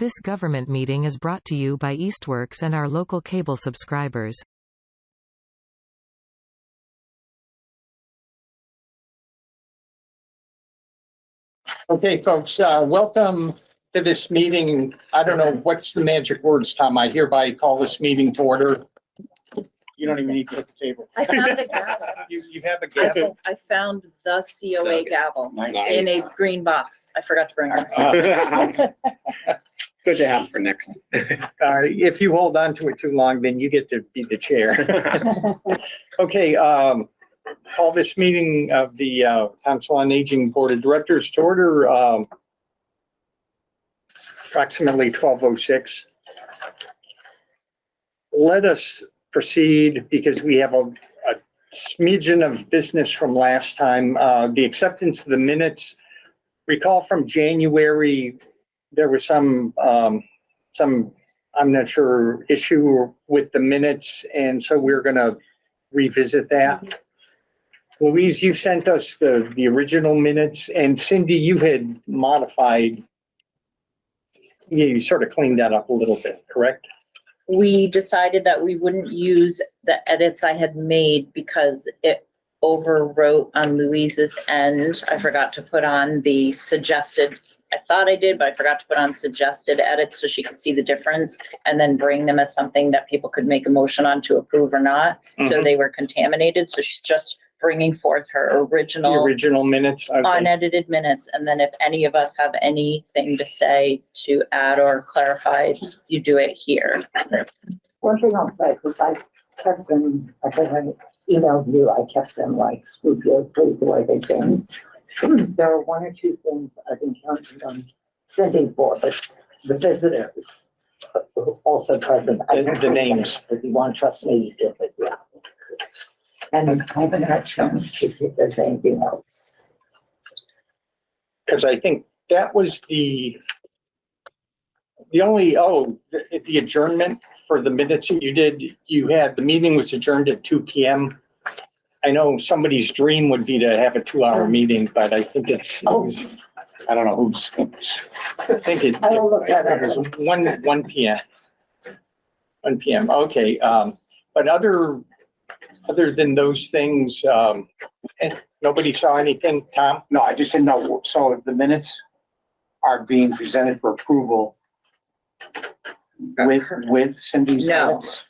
This government meeting is brought to you by Eastworks and our local cable subscribers. Okay, folks, welcome to this meeting. I don't know, what's the magic words, Tom? I hereby call this meeting to order. You don't even need to hit the table. I found a gavel. You have a gavel? I found the COA gavel Nice. in a green box. I forgot to bring it. Good to have for next. If you hold on to it too long, then you get to be the chair. Okay, call this meeting of the Council on Aging Board of Directors to order, approximately 12:06. Let us proceed because we have a smidgen of business from last time. The acceptance of the minutes. Recall from January, there was some, I'm not sure, issue with the minutes, and so we're gonna revisit that. Louise, you sent us the original minutes, and Cindy, you had modified, you sort of cleaned that up a little bit, correct? We decided that we wouldn't use the edits I had made because it overwrote on Louise's end. I forgot to put on the suggested, I thought I did, but I forgot to put on suggested edits so she could see the difference and then bring them as something that people could make a motion on to approve or not. So they were contaminated. So she's just bringing forth her The original original minutes? Okay. unedited minutes. And then if any of us have anything to say to add or clarify, you do it here. One thing I'll say, because I kept them, I think I emailed you, I kept them like scrupulously the way they came. There are one or two things I've been counting on Cindy for, but the visitors also present. The names. If you want to trust me, you do it, yeah. And I haven't had a chance to see if there's anything else. Because I think that was the only, the adjournment for the minutes that you did, the meeting was adjourned at 2 p.m. I know somebody's dream would be to have a 2-hour meeting, but I think I don't know who's, I think it I will look at it. was 1 p.m. 1 p.m. Okay. But other than those things, and nobody saw anything, Tom? No, I just didn't know. So the minutes are being presented for approval with Cindy's No. edits?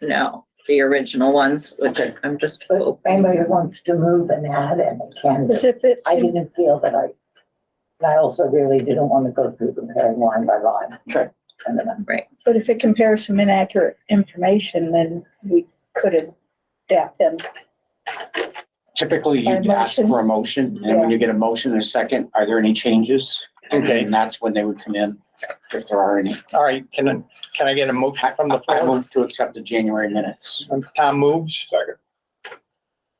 No, the original ones, which Okay. I'm just But if opening. anybody wants to move and add and they can. As if it, I didn't feel that and I also really didn't want to go through comparing line by line. Okay. And then but if it compares some inaccurate information, then we could adapt them. Typically, you By ask motion? for a motion, and when you get a motion in a second, are there any changes? Okay. And that's when they would come in, if there are any. All right, can I get a motion from the I floor? move to accept the January minutes. Tom moves.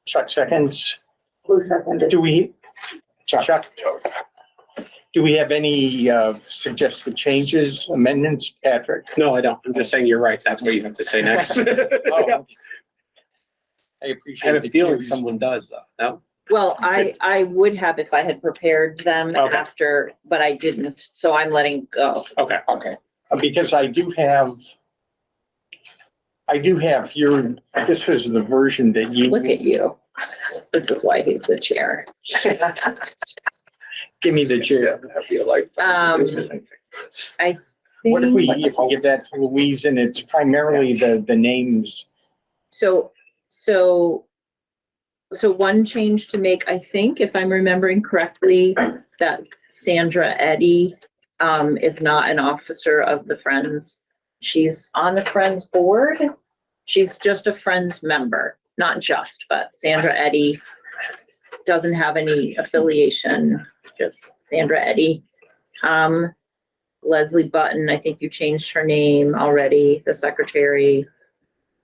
Chuck seconds. who seconded? Do we, Chuck. Chuck? Do we have any suggested changes, amendments, Patrick? No, I don't. I'm just saying you're right. That's what you have to say next. Oh, I I appreciate have a the feeling cues. someone does though. No? Well, I would have if I had prepared them Okay. after, but I didn't, so I'm letting go. Okay. Okay. Because I do have this was the version that you. Look at you. This is why he's the chair. Give me the chair. I What if we think, give that to Louise and it's primarily the names? so one change to make, I think, if I'm remembering correctly, that Sandra Eddy is not an officer of the Friends. She's on the Friends board. She's just a Friends member, not just, but Sandra Eddy doesn't have any affiliation, just Sandra Eddy. Leslie Button, I think you changed her name already, the secretary.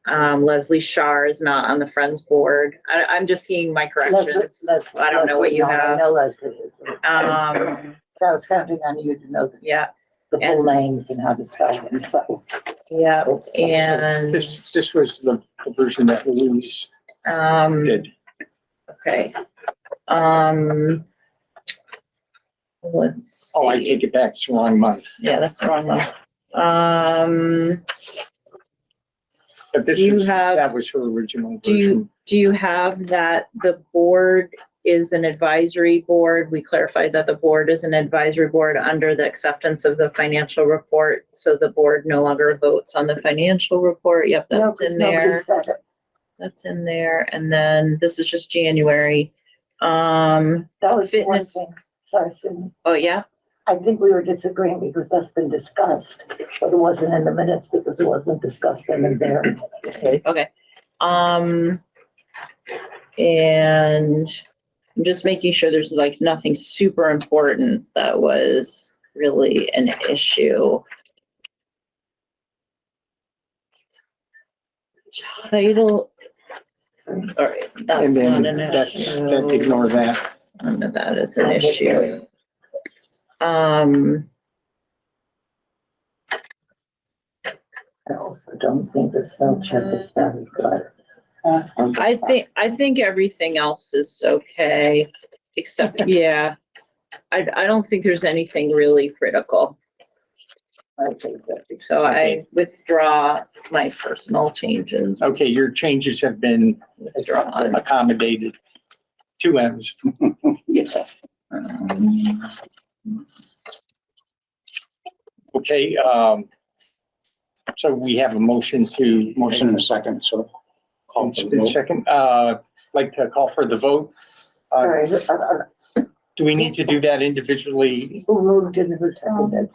Leslie Shar is not on the Friends board. I'm just seeing my corrections. I don't know what you I have. know Leslie is. Um, I was counting on you to know yeah, the full names and how to spell them, so. yeah, and, This was the version that Louise did. okay. let's Oh, I see. take it back. It's the wrong month. Yeah, that's the wrong one. But this You was, have- that was her original Do version. you have that the board is an advisory board? We clarified that the board is an advisory board under the acceptance of the financial report. So the board no longer votes on the financial report. Yep, No, that's 'cause in nobody there. said it. That's in there. And then this is just January. That was the one Fitness. thing. Sorry, Cindy. Oh, yeah? I think we were disagreeing because that's been discussed, but it wasn't in the minutes because it wasn't discussed in there. Okay. Okay. And I'm just making sure there's like nothing super important that was really an issue. Title. All right, that's And then not an that's, issue. ignore that. None of that is an issue. I also don't think the spell check is very good. I think everything else is okay, except, yeah. I don't think there's anything really critical. I think that is- So I Okay. withdraw my personal changes. Okay, your changes have been Withdrawn. accommodated. 2 M's. Yes. Okay, so we have a motion to. Motion in a second, so. Call It's for the been vote. second, like to call for the vote. Sorry, Do we need to do that individually? who moved and who seconded?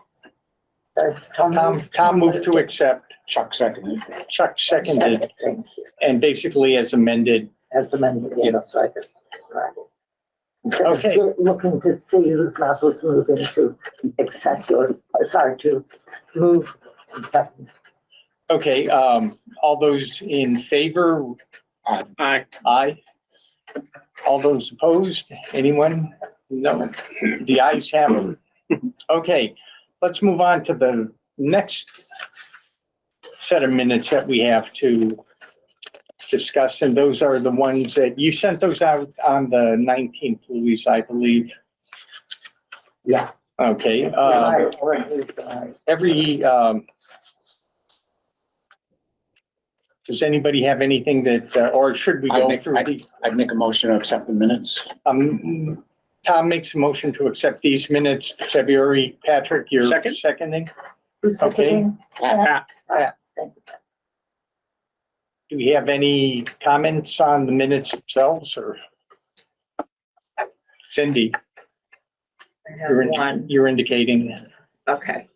Tom moved to accept, Chuck seconded. Chuck seconded, Thank you. and basically as amended. As amended, yeah, that's right. Right. Instead of Okay. looking to see whose mouth was moving to accept or, sorry, to move and second. Okay, all those in favor? Aye. Aye. All those opposed? Anyone? No, the ayes have it. Okay, let's move on to the next set of minutes that we have to discuss, and those are the ones that you sent those out on the 19th, Louise, I believe. Yeah. Okay, every, does anybody have anything that, or should we go through the? I'd make a motion to accept the minutes. Tom makes a motion to accept these minutes, February. Patrick, you're Second. seconding? Who's Okay. seconding? Pat. Do we have any comments on the minutes themselves, or? Cindy, I have one. you're indicating. Okay.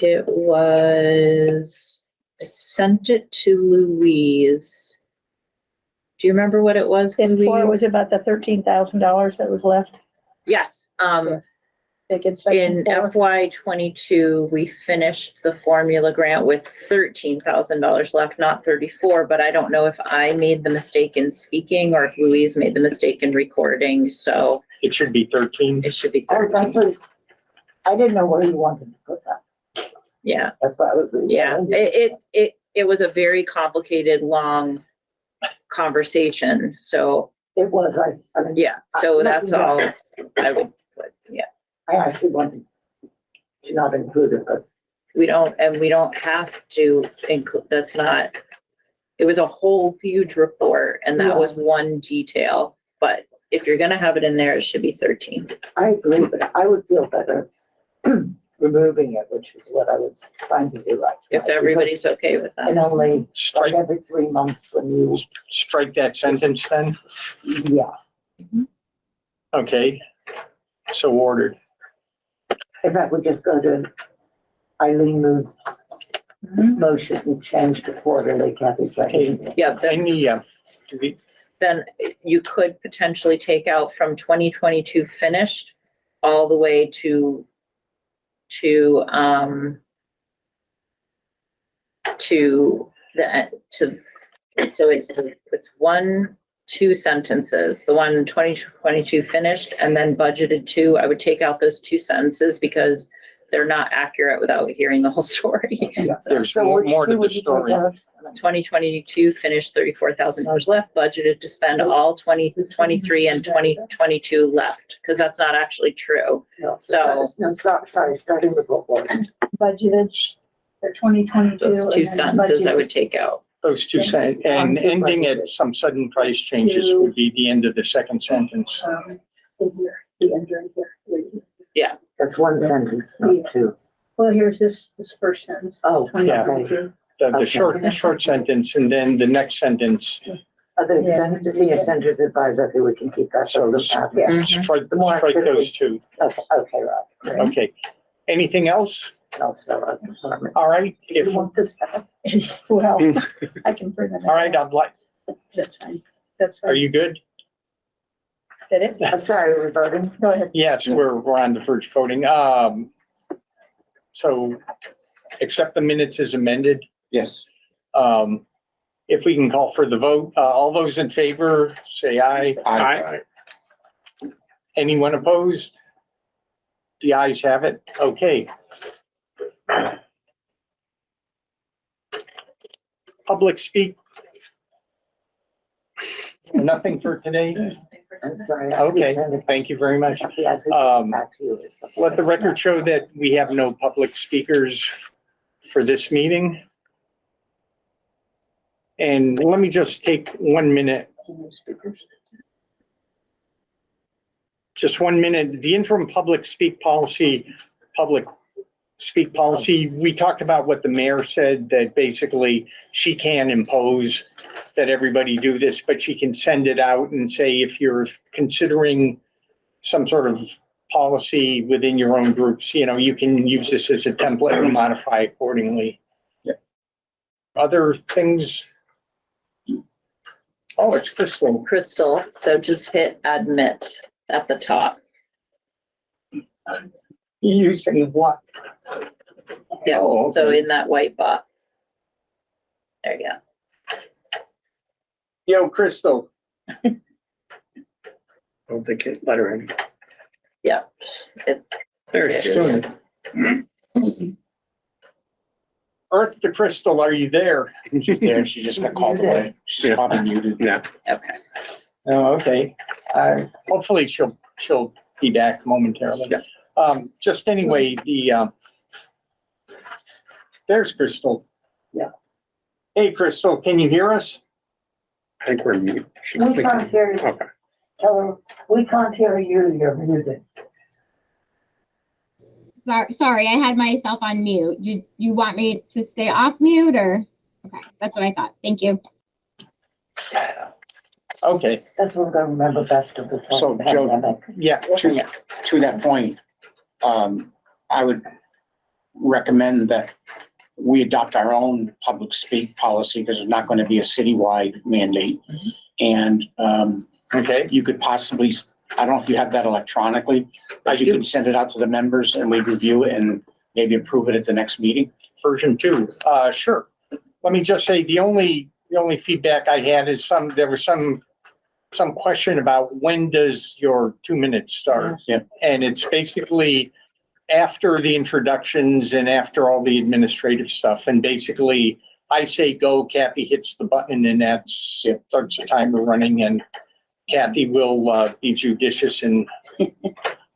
It was, I sent it to Louise. Do you remember what it was, Before, was Louise? it about the $13,000 that was left? Yes, Taken in section four? FY '22, we finished the formula grant with $13,000 left, not 34, but I don't know if I made the mistake in speaking or if Louise made the mistake in recording, so It should be 13. it should be Oh, that's 13. what, I didn't know where you wanted to put that. Yeah, That's why I was. yeah, it was a very complicated, long conversation, so, It was, I mean, yeah, so that's all I would put, yeah. I actually wanted to not include it, but We don't have to include, that's not, it was a whole huge report and that was one detail. But if you're gonna have it in there, it should be 13. I agree, but I would feel better removing it, which is what I was trying to do last night. If everybody's okay with And that. only like Strike, every 3 months when you, strike that sentence then. yeah. Okay, so ordered. In fact, we just go to Eileen moved motion and change to quarterly, Kathy second. Yeah, then, Any, do we, then you could potentially take out from 2022 finished all the way to so it's 2 sentences, the one in 2022 finished and then budgeted 2. I would take out those 2 sentences because they're not accurate without hearing the whole story. There's So more which to two the would you take story. out? 2022 finished $34,000 left, budgeted to spend all 2023 and 2022 left, because that's not actually true. No, So- No, sorry, starting with what one? Budgeted for 2022. Those two sentences I would take out. Those two sentences, and ending at some sudden price changes would be the end of the second sentence. That's one sentence, not two. Well, here's this first sentence. Oh, Yeah. 2022. The Okay. short sentence, and then the next sentence. Other extended to senior centers advisor, okay, we can keep that. So Mhm. strike The more strike activity. those two. Okay, Rob. Okay. Anything else? I'll spell out the department. All right. You If, want this back? Well, I can bring them. all right, I'd like, That's fine. That's are fine. you good? Did it? I'm sorry, we're voting. Go ahead. Yes, we're on the verge of voting. So accept the minutes as amended. Yes. If we can call for the vote, all those in favor, say aye. Aye. Anyone opposed? The ayes have it. Okay. Public speak. Nothing for today? I'm sorry. Okay, thank you very much. Yeah, I think back to you or something. Let the record show that we have no public speakers for this meeting. And let me just take 1 minute. Just 1 minute. The interim public speak policy, we talked about what the mayor said, that basically she can impose that everybody do this, but she can send it out and say, if you're considering some sort of policy within your own groups, you can use this as a template and modify accordingly. Yeah. Other things? Oh, it's Crystal. Crystal, so just hit admit at the top. Using what? Yeah, Oh, so okay. in that white box. There you go. Yo, Crystal. Don't think it, let her in. Yeah. There it she is. Earth to Crystal, are you there? She's there. She just got called away. She's Yeah. probably muted. No, Okay. Oh, okay. Hopefully she'll be back momentarily. Yeah. Just anyway, there's Crystal. Yeah. Hey, Crystal, can you hear us? I think we're mute. We can't hear you. Okay. Tell her, we can't hear you, you're muted. Sorry, I had myself on mute. Did you want me to stay off mute or? Okay, that's what I thought. Thank you. Okay, That's what I'm gonna remember best of this So, whole Joe- pandemic. yeah. To that point, I would recommend that we adopt our own public speak policy because there's not going to be a citywide mandate. And Okay, you could possibly, I don't know if you have that electronically, I but you do. could send it out to the members and we review it and maybe approve it at the next meeting. version 2. Sure. Let me just say, the only feedback I had is there was some question about when does your 2 minutes start? Yeah. And it's basically after the introductions and after all the administrative stuff. And basically, I say go, Kathy hits the button, and that starts the timer running, and Kathy will be judicious in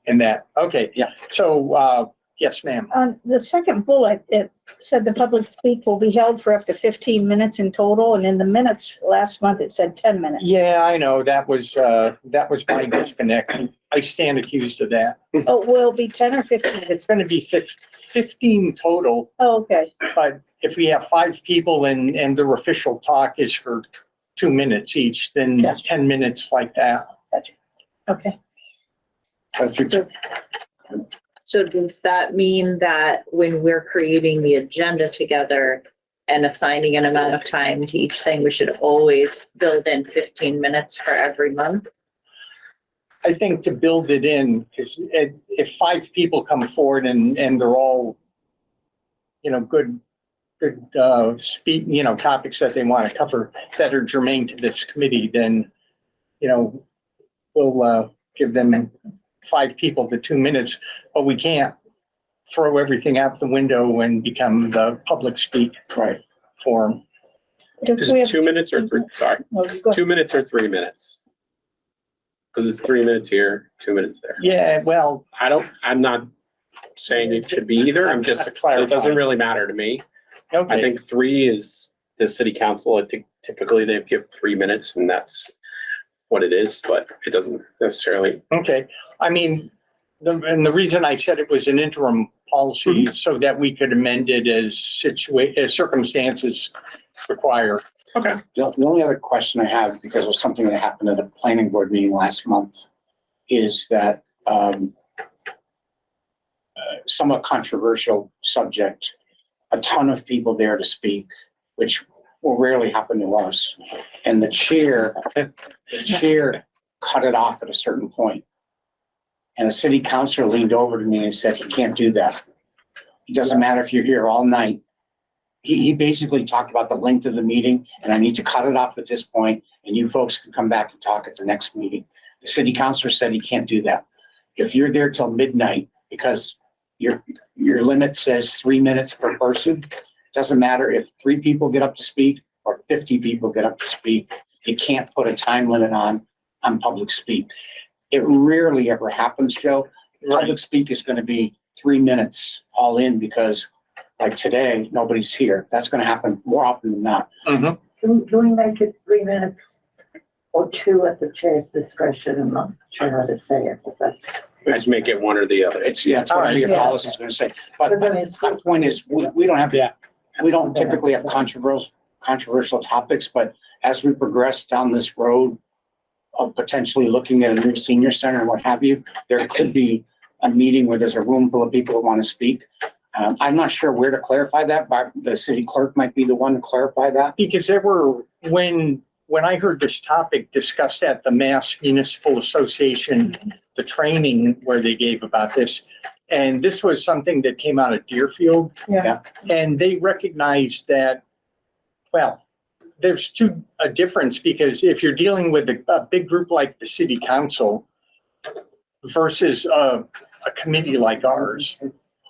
that. Okay. Yeah. So, yes, ma'am. On the second bullet, it said the public speak will be held for up to 15 minutes in total, and in the minutes last month, it said 10 minutes. Yeah, I know. That was my disconnect. I stand accused of that. Oh, will it be 10 or 15? It's going to be 15 total, Oh, okay. but if we have 5 people and their official talk is for 2 minutes each, then Gotcha. 10 minutes like that. Okay. So does that mean that when we're creating the agenda together and assigning an amount of time to each thing, we should always build in 15 minutes for every month? I think to build it in, because if 5 people come forward and they're all, good topics that they want to cover that are germane to this committee, then, we'll give them 5 people the 2 minutes, but we can't throw everything out the window and become the public speak Right. forum. Is it 2 minutes or three? Sorry, Oh, go ahead. 2 minutes or 3 minutes? Because it's 3 minutes here, 2 minutes there. Yeah, well, I'm not saying it should be either. I'm just, it doesn't really matter to me. I okay, think 3 is the city council. I think typically they give 3 minutes and that's what it is, but it doesn't necessarily. okay. I mean, and the reason I said it was an interim policy is so that we could amend it as circumstances require. Okay. The only other question I have, because of something that happened at a planning board meeting last month, is that somewhat controversial subject, a ton of people there to speak, which will rarely happen to us. And the chair cut it off at a certain point. And a city councilor leaned over to me and said, he can't do that. It doesn't matter if you're here all night. He basically talked about the length of the meeting, and I need to cut it off at this point, and you folks can come back and talk at the next meeting. The city councilor said he can't do that. If you're there till midnight, because your limit says 3 minutes per person, doesn't matter if 3 people get up to speak or 50 people get up to speak, you can't put a time limit on public speak. It rarely ever happens, Joe. Public speak is going to be 3 minutes all in, because like today, nobody's here. That's going to happen more often than not. Mm-hmm. Can we make it 3 minutes or 2 at the chair's discretion? I'm not sure how to say it, but that's. I just make it one or the other. It's what your policy is going to say. But Because I mean, my point is, we don't have, we don't typically have controversial topics, but as we progress down this road of potentially looking at a new senior center and what have you, there could be a meeting where there's a room full of people that want to speak. I'm not sure where to clarify that, but the city clerk might be the one to clarify that. Because there were, when I heard this topic discussed at the Mass Municipal Association, the training where they gave about this, and this was something that came out of Deerfield. Yeah. And they recognized that, well, there's a difference, because if you're dealing with a big group like the city council versus a committee like ours.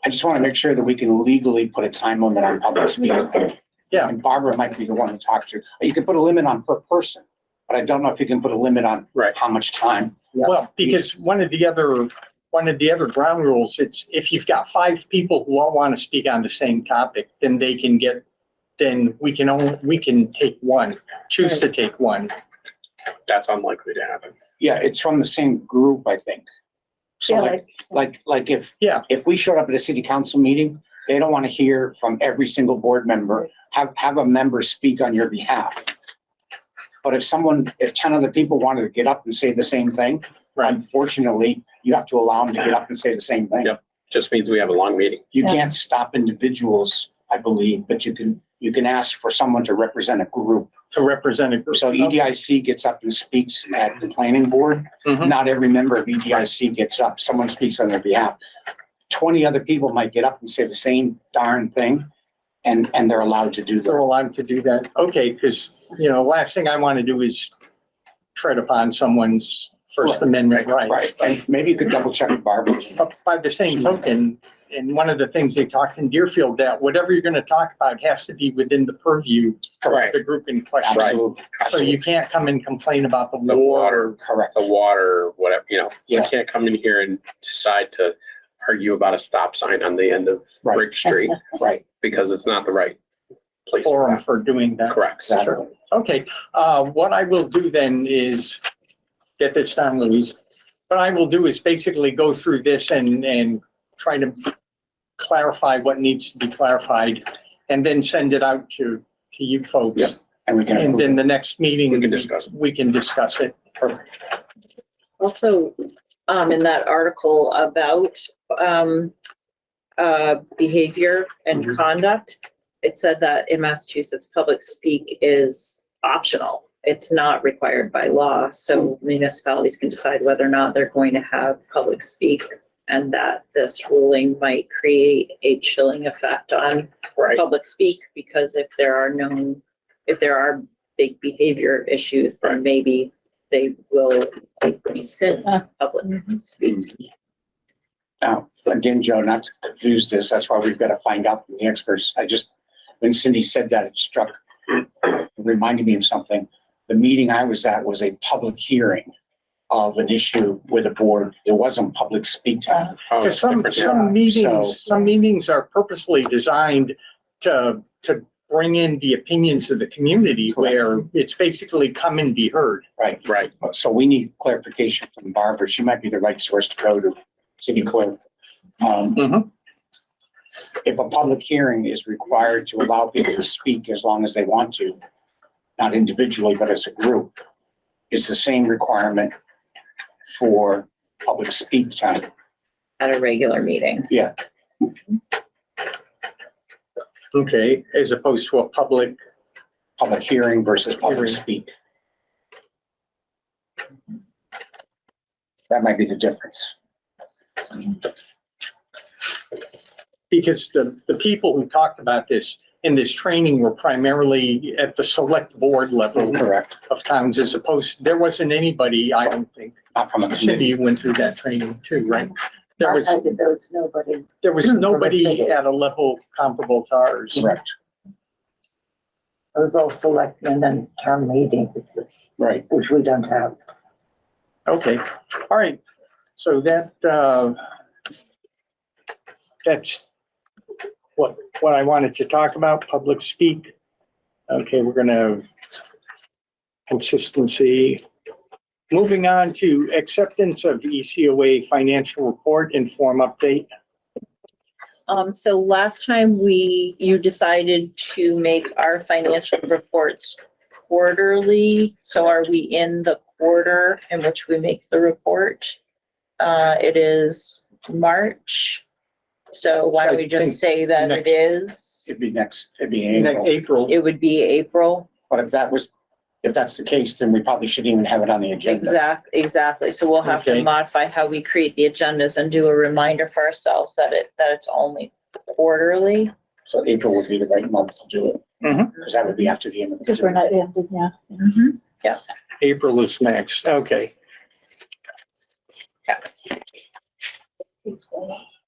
I just want to make sure that we can legally put a time limit on public speaking. Yeah. And Barbara might be the one to talk to. You can put a limit on per person, but I don't know if you can put a limit on how much time. Well, because one of the other ground rules, it's if you've got 5 people who all want to speak on the same topic, then we can take one, choose to take one. That's unlikely to happen. Yeah, it's from the same group, I think. So Yeah, like if we showed up at a city council meeting, they don't want to hear from every single board member, have a member speak on your behalf. But if 10 other people wanted to get up and say the same thing, unfortunately, you have to allow them to get up and say the same thing. Yep. Just means we have a long meeting. You can't stop individuals, I believe, but you can ask for someone to represent a group. To represent a group. So EDIC gets up and speaks at the planning board. Mhm. Not every member of EDIC gets up. Someone speaks on their behalf. 20 other people might get up and say the same darn thing, and they're allowed to do They're that. allowed to do that. Okay, because, last thing I want to do is tread upon someone's First Amendment rights. Right, and maybe you could double check with Barbara. But by the same token, and one of the things they talked in Deerfield, that whatever you're going to talk about has to be within the purview of the group in question. Absolutely. So you can't come and complain about the The war. water, Correct. the water, whatever, you Yeah. can't come in here and decide to argue about a stop sign on the end of Right. Brick Street Right, because it's not the right place for Forum that. for doing that. Correct. exactly. Okay, what I will do then is, get this down, Louise. What I will do is basically go through this and try to clarify what needs to be clarified, and then send it out to you folks. Yep. And we can. And then the next meeting. We can discuss it. We can discuss it. Also, in that article about, behavior and conduct, it said that in Massachusetts, public speak is optional. It's not required by law. So municipalities can decide whether or not they're going to have public speak, and that this ruling might create a chilling effect on public speak, because if there are big behavior issues, then maybe they will rescind public speak. Now, again, Joe, not to confuse this, that's why we've got to find out from the experts. When Cindy said that, it reminded me of something. The meeting I was at was a public hearing of an issue with a board. There wasn't public speak time. Because some meetings are purposely designed to bring in the opinions of the community where it's basically come and be heard. Right. So we need clarification from Barbara. She might be the right source to go to, city clerk. If a public hearing is required to allow people to speak as long as they want to, not individually, but as a group, it's the same requirement for public speak time. At a regular meeting. Yeah, Okay, as opposed to a public. public hearing versus public Hearing. speak. That might be the difference. Because the people who talked about this in this training were primarily at the select board level Correct. of towns as opposed, there wasn't anybody, I don't think. Not from a committee. Cindy went through that training too, right? There was nobody. There was nobody at a level comparable to ours. Correct. It was all selectmen and town meetings, Right. which we don't have. Okay, all right. So that's what I wanted to talk about, public speak. Okay, we're gonna consistency. Moving on to acceptance of ECOA financial report and form update. So last time you decided to make our financial reports quarterly. So are we in the quarter in which we make the report? It is March. So why don't we just say that it is? It'd be April. April. It would be April. But if that's the case, then we probably shouldn't even have it on the agenda. Exactly. So we'll have to Okay. modify how we create the agendas and do a reminder for ourselves that it's only quarterly. So April would be the right month to do it. Mhm. Because that would be after the end of the Because we're year. not ended, yeah. Yeah. April is next. Okay.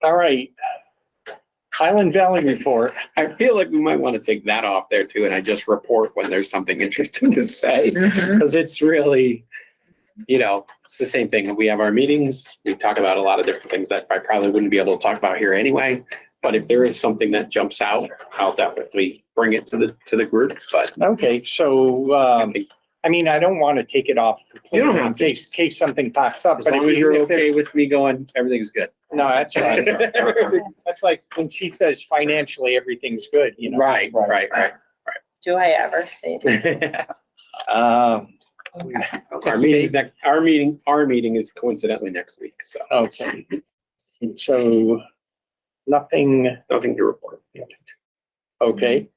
All right. Highland Valley report. I feel like we might want to take that off there too, and I just report when there's something interesting to say. Because it's really, it's the same thing. We have our meetings, we talk about a lot of different things that I probably wouldn't be able to talk about here anyway. But if there is something that jumps out, I'll definitely bring it to the group, but. Okay, so, I don't want to take it off. You don't have to. In case something pops up. As But long as you're if there's- okay with me going, everything's good. No, that's fine. That's like when she says financially, everything's good, Right. Do I ever say that? Our meeting is coincidentally next week, so. Okay. So nothing, Nothing to report. okay.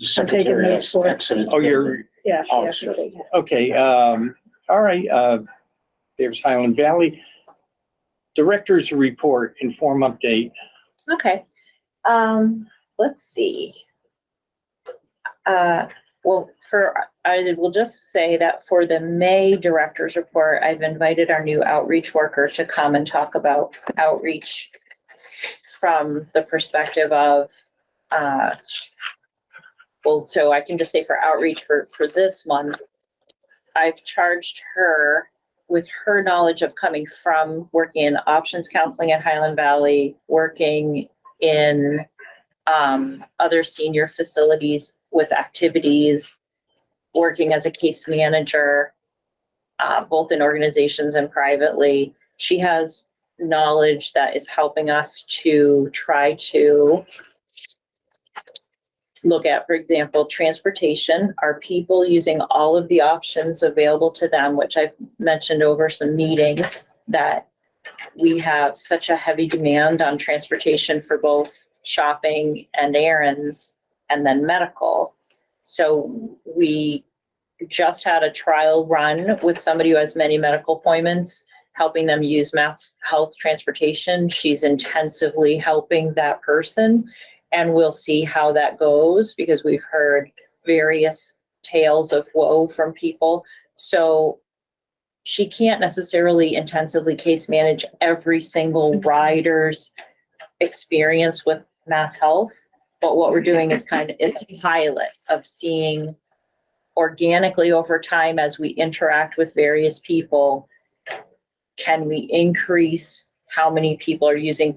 Secretary notes has for it. exited. Oh, you're, Yeah. Oh, yeah, sure. okay. okay, all right, there's Highland Valley. Director's report and form update. Okay. Let's see. Well, I will just say that for the May director's report, I've invited our new outreach worker to come and talk about outreach from the perspective of, so I can just say for outreach for this month, I've charged her with her knowledge of coming from working in options counseling at Highland Valley, working in other senior facilities with activities, working as a case manager, both in organizations and privately. She has knowledge that is helping us to try to look at, for example, transportation. Are people using all of the options available to them, which I've mentioned over some meetings, that we have such a heavy demand on transportation for both shopping and errands and then medical. So we just had a trial run with somebody who has many medical appointments, helping them use Mass Health Transportation. She's intensively helping that person, and we'll see how that goes because we've heard various tales of woe from people. So she can't necessarily intensively case manage every single rider's experience with Mass Health. But what we're doing is is a pilot of seeing organically over time as we interact with various people, can we increase how many people are using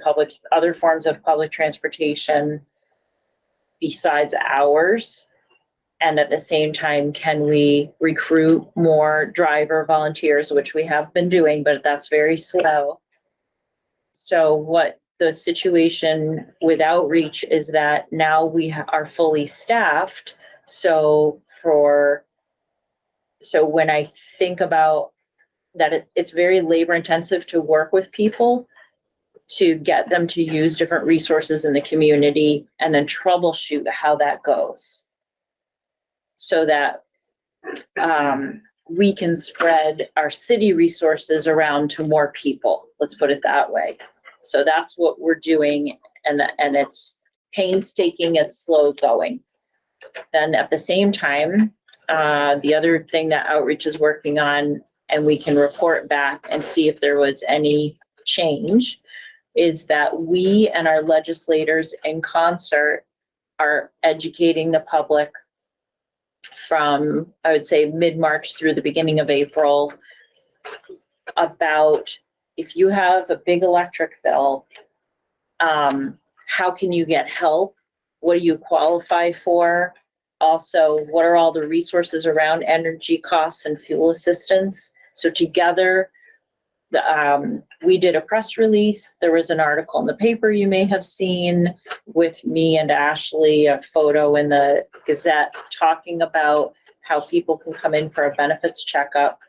other forms of public transportation besides ours? And at the same time, can we recruit more driver volunteers, which we have been doing, but that's very slow. So what the situation with outreach is that now we are fully staffed. So when I think about that, it's very labor intensive to work with people to get them to use different resources in the community and then troubleshoot how that goes, so that we can spread our city resources around to more people. Let's put it that way. So that's what we're doing, and it's painstaking and slow going. Then at the same time, the other thing that outreach is working on, and we can report back and see if there was any change, is that we and our legislators in concert are educating the public from, I would say, mid-March through the beginning of April about if you have a big electric bill, how can you get help? What do you qualify for? Also, what are all the resources around energy costs and fuel assistance? So together, we did a press release. There was an article in the paper you may have seen with me and Ashley, a photo in the Gazette talking about how people can come in for a benefits checkup.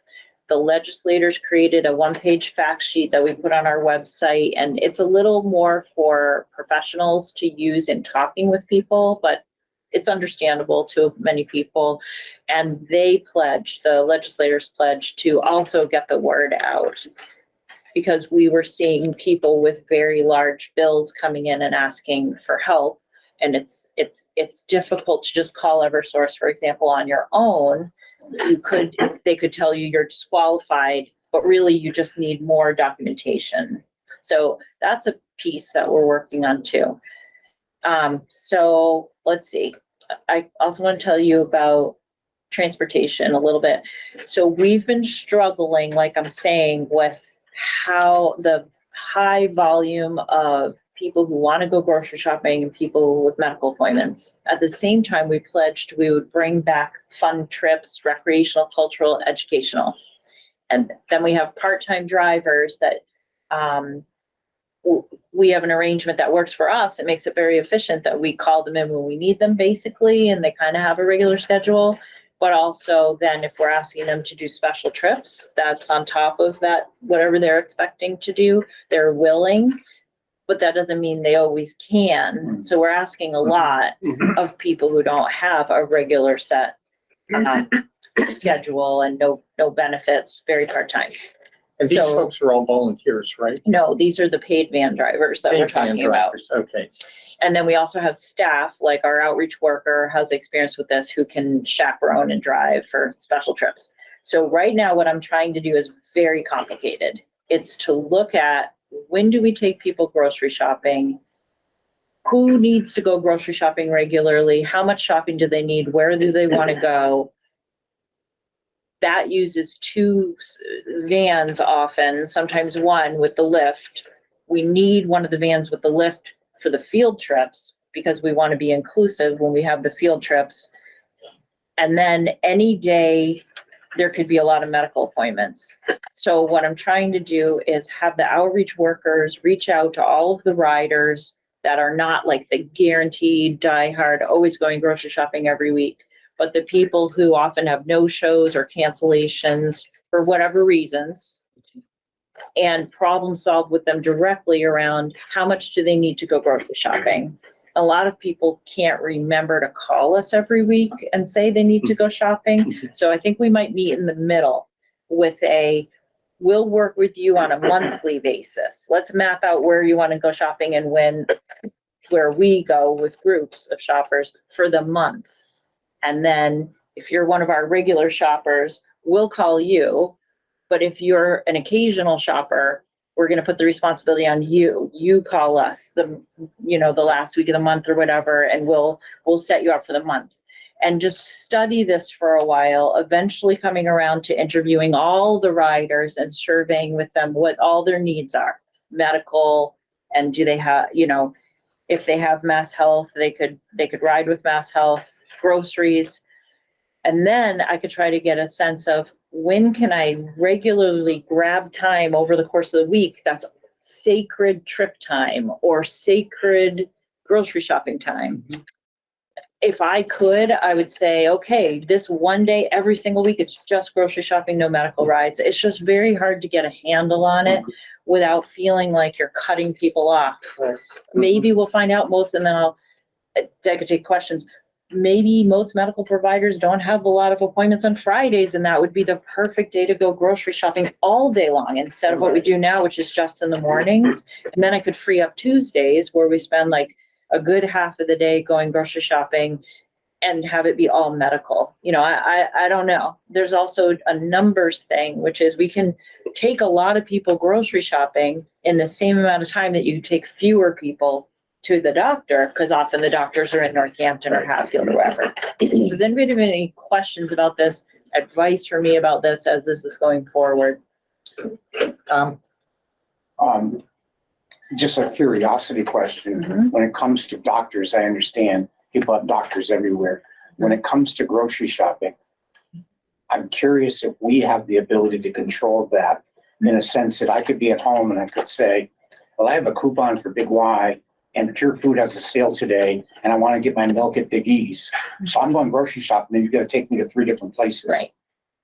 The legislators created a one-page fact sheet that we put on our website, and it's a little more for professionals to use in talking with people, but it's understandable to many people. And the legislators pledged to also get the word out, because we were seeing people with very large bills coming in and asking for help. And it's difficult to just call Eversource, for example, on your own. They could tell you you're disqualified, but really you just need more documentation. So that's a piece that we're working on too. So let's see. I also want to tell you about transportation a little bit. So we've been struggling, like I'm saying, with how the high volume of people who want to go grocery shopping and people with medical appointments. At the same time, we pledged we would bring back fun trips, recreational, cultural, educational. And then we have part-time drivers that we have an arrangement that works for us. It makes it very efficient that we call them in when we need them, basically, and they kind of have a regular schedule. But also then if we're asking them to do special trips, that's on top of that, whatever they're expecting to do, they're willing, but that doesn't mean they always can. So we're asking a lot of people who don't have a regular set schedule and no benefits, very part-time. And these So- folks are all volunteers, right? No, these are the paid van drivers that we're Paid van talking about. drivers, okay. And then we also have staff, like our outreach worker has experience with this, who can chaperone and drive for special trips. So right now, what I'm trying to do is very complicated. It's to look at, when do we take people grocery shopping? Who needs to go grocery shopping regularly? How much shopping do they need? Where do they want to go? That uses 2 vans often, sometimes one with the lift. We need one of the vans with the lift for the field trips because we want to be inclusive when we have the field trips. And then any day, there could be a lot of medical appointments. So what I'm trying to do is have the outreach workers reach out to all of the riders that are not like the guaranteed diehard, always going grocery shopping every week, but the people who often have no shows or cancellations for whatever reasons, and problem solve with them directly around how much do they need to go grocery shopping. A lot of people can't remember to call us every week and say they need to go shopping. So I think we might meet in the middle with we'll work with you on a monthly basis. Let's map out where you want to go shopping and where we go with groups of shoppers for the month. And then if you're one of our regular shoppers, we'll call you, But if you're an occasional shopper, we're gonna put the responsibility on you. You call us the last week of the month or whatever, and we'll set you up for the month. And just study this for a while, eventually coming around to interviewing all the riders and surveying with them what all their needs are, medical, and do they have, if they have Mass Health, they could ride with Mass Health, groceries. And then I could try to get a sense of when can I regularly grab time over the course of the week that's sacred trip time or sacred grocery shopping time. If I could, I would say, okay, this one day every single week, it's just grocery shopping, no medical rides. It's just very hard to get a handle on it without feeling like you're cutting people off. Maybe we'll find out and then I could take questions. Maybe most medical providers don't have a lot of appointments on Fridays, and that would be the perfect day to go grocery shopping all day long instead of what we do now, which is just in the mornings. And then I could free up Tuesdays where we spend like a good half of the day going grocery shopping and have it be all medical. I don't know. There's also a numbers thing, which is we can take a lot of people grocery shopping in the same amount of time that you take fewer people to the doctor, because often the doctors are in Northampton or Hatfield or wherever. Does anybody have any questions about this, advice for me about this as this is going forward? Just a curiosity question. When it comes to doctors, I understand people have doctors everywhere. When it comes to grocery shopping, I'm curious if we have the ability to control that in a sense that I could be at home and I could say, well, I have a coupon for Big Y and Pure Food has a sale today, and I want to get my milk at Big E's. So I'm going grocery shopping, and you're going to take me to 3 different places. Right.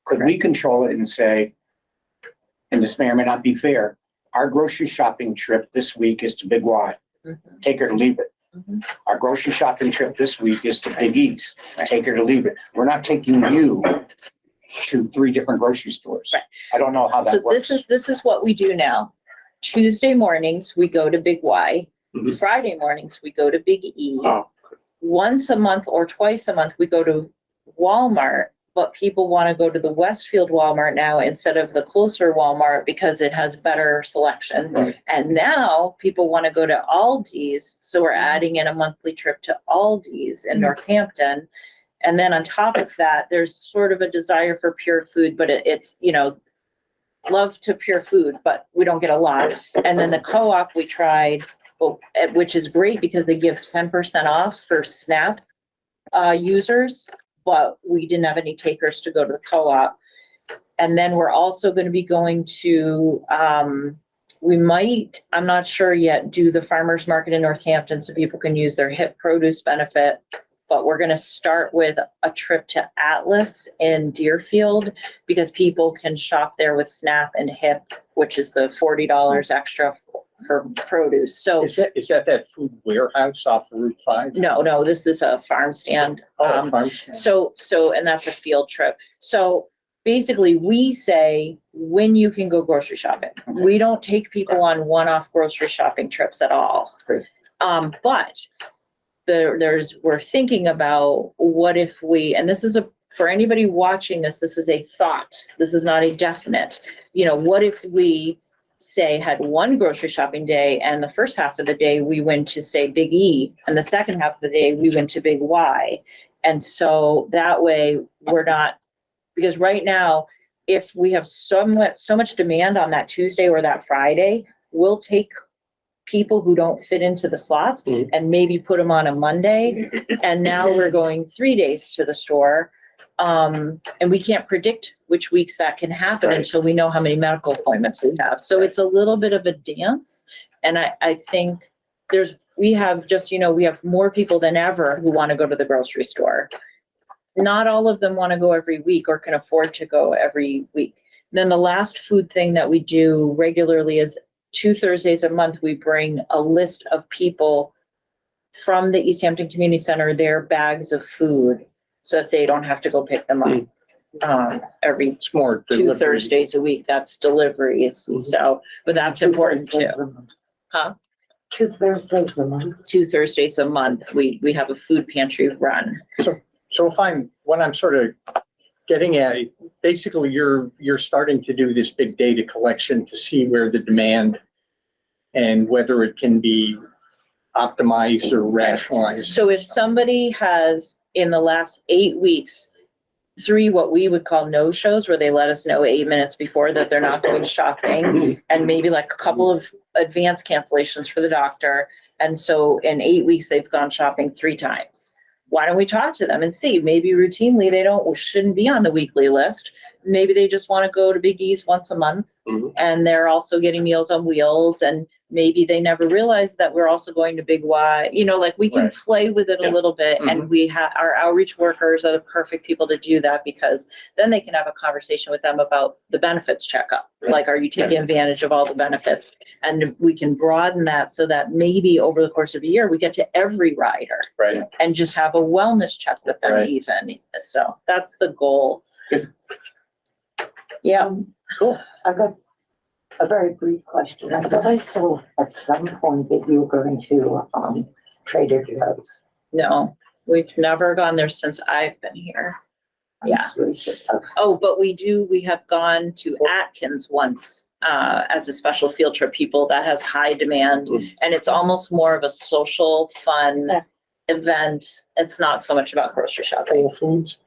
Could we control it and say, and this may or may not be fair, our grocery shopping trip this week is to Big Y. Take her to leave it. Our grocery shopping trip this week is to Big E's. Take her to leave it. We're not taking you to 3 different grocery stores. Right. I don't know how that works. This is what we do now. Tuesday mornings, we go to Big Y. Friday mornings, we go to Big E. Once a month or twice a month, we go to Walmart, but people want to go to the Westfield Walmart now instead of the closer Walmart because it has better selection. Right. And now people want to go to Aldi's, so we're adding in a monthly trip to Aldi's in Northampton. And then on top of that, there's sort of a desire for Pure Food, but it's, love to Pure Food, but we don't get a lot. And then the co-op we tried, which is great because they give 10% off for SNAP users, but we didn't have any takers to go to the co-op. And then we're also going to be going to, we might, I'm not sure yet, do the farmers market in Northampton so people can use their HIP produce benefit. But we're going to start with a trip to Atlas in Deerfield because people can shop there with SNAP and HIP, which is the $40 extra for produce. So Is that food warehouse off of Route 5? no, this is a farm stand. Farm stand. So, and that's a field trip. So basically we say when you can go grocery shopping. We don't take people on one-off grocery shopping trips at all. Great. But we're thinking about what if we, and this is for anybody watching this is a thought. This is not a definite, what if we say had one grocery shopping day and the first half of the day we went to say Big E and the second half of the day we went to Big Y. And so that way we're not, because right now, if we have so much demand on that Tuesday or that Friday, we'll take people who don't fit into the slots and maybe put them on a Monday. And now we're going 3 days to the store. And we can't predict which weeks that can happen until we know how many medical appointments we have. So it's a little bit of a dance. And I think we have more people than ever who want to go to the grocery store. Not all of them want to go every week or can afford to go every week. Then the last food thing that we do regularly is 2 Thursdays a month, we bring a list of people from the Easthampton Community Center, their bags of food, so that they don't have to go pick them up every It's more 2 Thursdays a week. That's deliveries. So, but that's important too. Huh? 2 Thursdays a month. 2 Thursdays a month, we have a food pantry run. So what I'm sort of getting at, basically, you're starting to do this big data collection to see where the demand and whether it can be optimized or rationalized. So if somebody has, in the last 8 weeks, 3 what we would call no-shows, where they let us know 8 minutes before that they're not going shopping, and maybe like a couple of advance cancellations for the doctor, and so in 8 weeks, they've gone shopping 3 times. Why don't we talk to them and see, maybe routinely they shouldn't be on the weekly list. Maybe they just want to go to Big E's once a month, and they're also getting Meals on Wheels, and maybe they never realized that we're also going to Big Y. You know, like we can Right. play with it a little bit, and we have, our outreach workers are the perfect people to do that, because then they can have a conversation with them about the benefits checkup. Like, are you taking advantage of all the benefits? And we can broaden that so that maybe over the course of a year, we get to every rider. Right. And just have a wellness check with them Right. even. So that's the goal. Yeah. Cool. I've got a very brief question. I thought I saw at some point that you were going to, Trader Joe's. No, we've never gone there since I've been here. Yeah. Oh, but we have gone to Atkins once, as a special field trip, people that has high demand, and it's almost more of a social, fun event. It's not so much about grocery shopping. Whole Foods.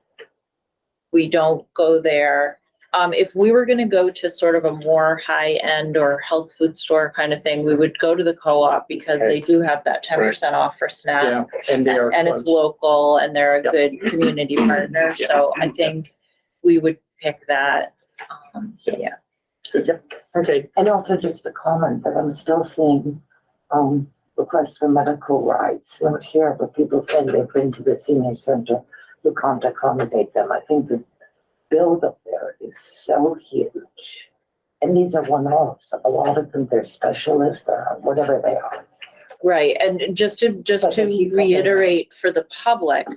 We don't go there. If we were gonna go to sort of a more high-end or health food store kind of thing, we would go to the co-op, because they do have that 10% off for SNAP. Yeah, and they are. And it's close. local, and they're a good community partner, so I think we would pick that. Yeah. Yep. Okay. And also just a comment that I'm still seeing, requests for medical rights, not here, but people saying they've been to the senior center who can't accommodate them. I think the build up there is so huge. And these are one-offs. A lot of them, they're specialists, or whatever they are. Right, and just to But he's not gonna- reiterate for the public,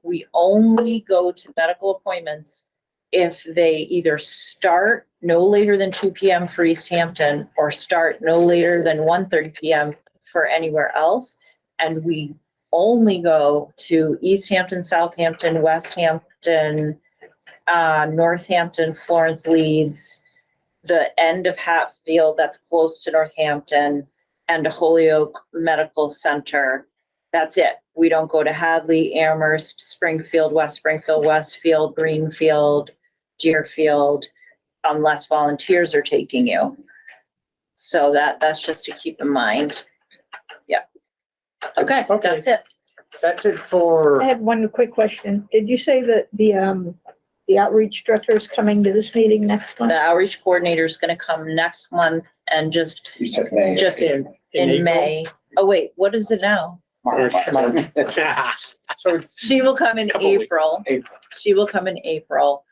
we only go to medical appointments if they either start no later than 2 PM for Easthampton, or start no later than 1:30 PM for anywhere else. And we only go to Easthampton, Southampton, West Hampton, Northampton, Florence, Leeds, the end of Hatfield that's close to Northampton, and Holyoke Medical Center. That's it. We don't go to Hadley, Amherst, Springfield, Westfield, Greenfield, Deerfield, unless volunteers are taking you. So that's just to keep in mind. Yeah. Okay, Okay. that's it. That's it for. I had one quick question. Did you say that the outreach director is coming to this meeting next month? The outreach coordinator is gonna come next month, and just in April. May. Oh, wait, what is it now? So She will come in Couple weeks. April. She will come in April.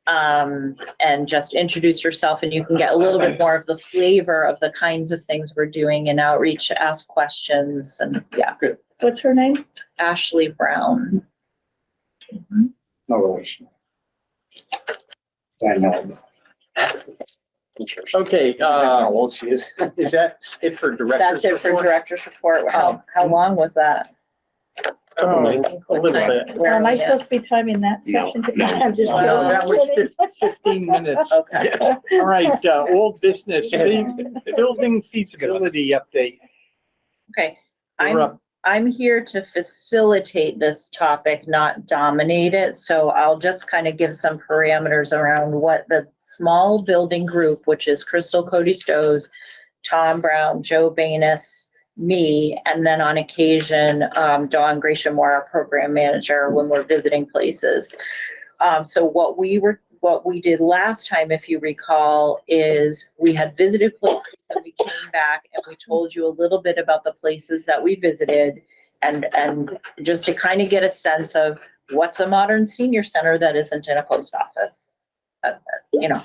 And just introduce herself, and you can get a little bit more of the flavor of the kinds of things we're doing in outreach, ask questions, and yeah. What's her name? Ashley Brown. No relation. I know. okay, That's how old she is. is that it for director's That's it for report? director's report. How long was that? Oh, a little bit. Where Am are I we at? supposed to be timing that No, section? no. I'm just Well, That was kidding. 15 minutes. Okay. All right, old business, the building feasibility update. Okay. You're up. I'm here to facilitate this topic, not dominate it. So I'll just kind of give some parameters around what the small building group, which is Crystal Cody Stowe's, Tom Brown, Joe Banus, me, and then on occasion, Dawn Gracia Moore, our program manager, when we're visiting places. So what we did last time, if you recall, is we had visited places and we came back and we told you a little bit about the places that we visited, and just to kind of get a sense of what's a modern senior center that isn't in a post office, you know.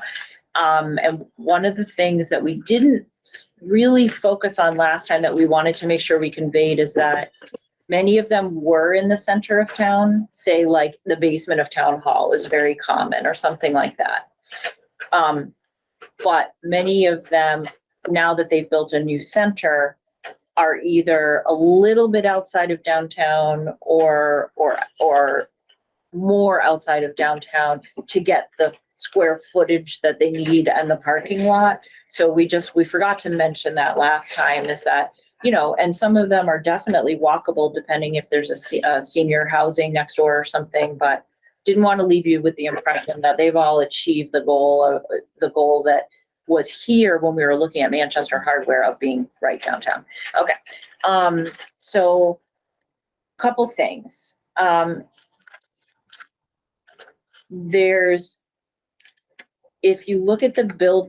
And one of the things that we didn't really focus on last time that we wanted to make sure we conveyed is that many of them were in the center of town, say like the basement of town hall is very common or something like that. But many of them, now that they've built a new center, are either a little bit outside of downtown or more outside of downtown to get the square footage that they need and the parking lot. So we forgot to mention that last time, is that, you know, and some of them are definitely walkable depending if there's a senior housing next door or something, but didn't want to leave you with the impression that they've all achieved the goal that was here when we were looking at Manchester Hardware of being right downtown. Okay. So couple things. If you look at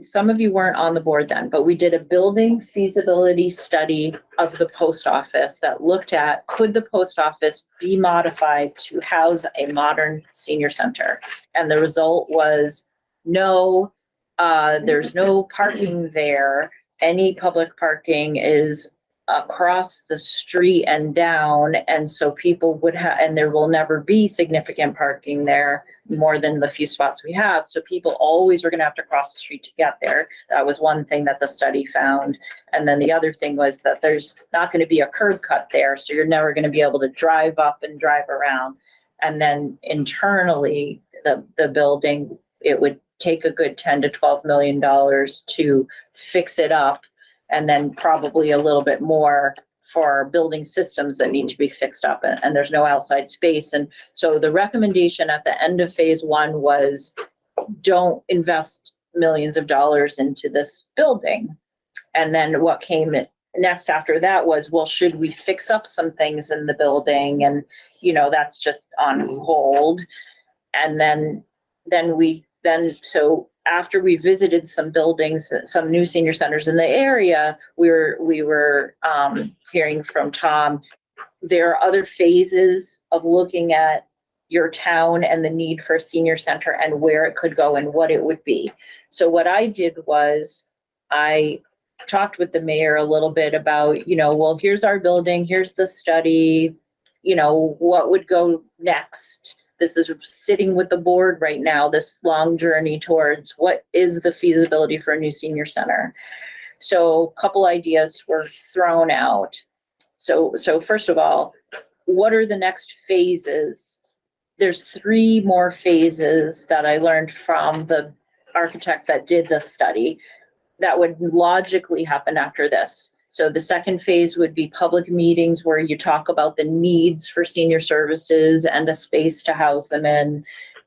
some of you weren't on the board then, but we did a building feasibility study of the post office that looked at, could the post office be modified to house a modern senior center? And the result was no, there's no parking there. Any public parking is across the street and down, and so people would have, and there will never be significant parking there more than the few spots we have, so people always are going to have to cross the street to get there. That was one thing that the study found. And then the other thing was that there's not going to be a curb cut there, so you're never going to be able to drive up and drive around. And then internally, the building, it would take a good $10 to $12 million to fix it up, and then probably a little bit more for building systems that need to be fixed up, and there's no outside space. And so the recommendation at the end of phase one was, don't invest millions of dollars into this building. And then what came next after that was, well, should we fix up some things in the building? And, you know, that's just on hold. And so after we visited some buildings, some new senior centers in the area, we were hearing from Tom, there are other phases of looking at your town and the need for a senior center and where it could go and what it would be. So what I did was I talked with the mayor a little bit about, you know, well, here's our building, here's the study, you know, what would go next? This is sitting with the board right now, this long journey towards what is the feasibility for a new senior center. So a couple ideas were thrown out. So first of all, what are the next phases? There's 3 more phases that I learned from the architect that did the study that would logically happen after this. So the second phase would be public meetings where you talk about the needs for senior services and a space to house them in,